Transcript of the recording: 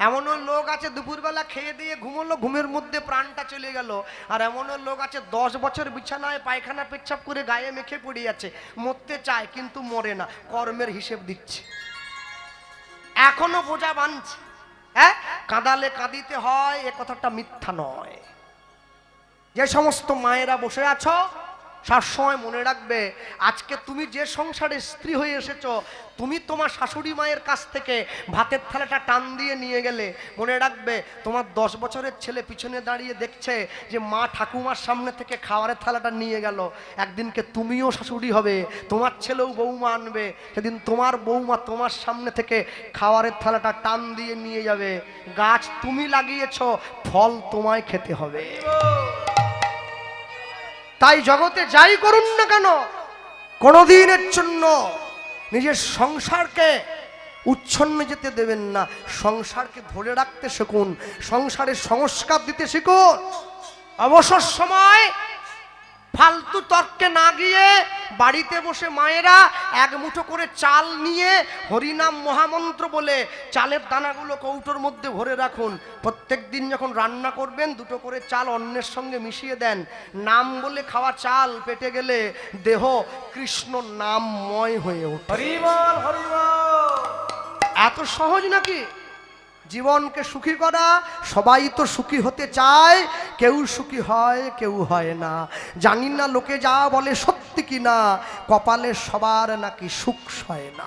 এমনও লোক আছে দুপুরবেলা খেয়ে দিয়ে ঘুমোলো, ঘুমের মধ্যে প্রাণটা চলে গেল। আর এমনও লোক আছে 10 বছর বিছানায় পায়খানা পেচ্ছাপ করে গায়ে মেখে পড়ে আছে, মরতে চায় কিন্তু মরে না, কর্মের হিসেব দিচ্ছে, এখনো বোঝা বানছে। হ্যাঁ, কাঁদালে কাঁদিতে হয় এ কথাটা মিথ্যা নয়। যে সমস্ত মায়েরা বসে আছো সবসময় মনে রাখবে, আজকে তুমি যে সংসারে স্ত্রী হয়ে এসেছো, তুমি তোমার শাশুড়ি মায়ের কাছ থেকে ভাতের থালাটা টান দিয়ে নিয়ে গেলে, মনে রাখবে তোমার 10 বছরের ছেলে পিছনে দাঁড়িয়ে দেখছে যে মা ঠাকুমার সামনে থেকে খাবারের থালাটা নিয়ে গেল। একদিনকে তুমিও শাশুড়ি হবে, তোমার ছেলেও বৌমা আনবে, সেদিন তোমার বৌমা তোমার সামনে থেকে খাবারের থালাটা টান দিয়ে নিয়ে যাবে। গাছ তুমি লাগিয়েছো, ফল তোমায় খেতে হবে। তাই জগতে যাই করুন না কেন, কোনদিনের জন্য নিজের সংসারকে উচ্ছন্ন যেতে দেবেন না। সংসারকে ধরে রাখতে শিখুন, সংসারের সংস্কার দিতে শিখুন। অবসর সময় ফালতু তর্কে না গিয়ে বাড়িতে বসে মায়েরা এক মুঠো করে চাল নিয়ে হরিনাম মহামন্ত্র বলে চালের দানাগুলো কৌটোর মধ্যে ভরে রাখুন। প্রত্যেক দিন যখন রান্না করবেন 2টো করে চাল অন্নের সঙ্গে মিশিয়ে দেন। নাম বলে খাওয়া চাল পেটে গেলে দেহ কৃষ্ণ নামময় হয়ে ওঠে। হরি বল, হরি বল। এত সহজ নাকি জীবনকে সুখী করা? সবাই তো সুখী হতে চায়, কেউ সুখী হয় কেউ হয় না। জানি না লোকে যা বলে সত্যি কিনা, কপালে সবার নাকি সুখ সয় না।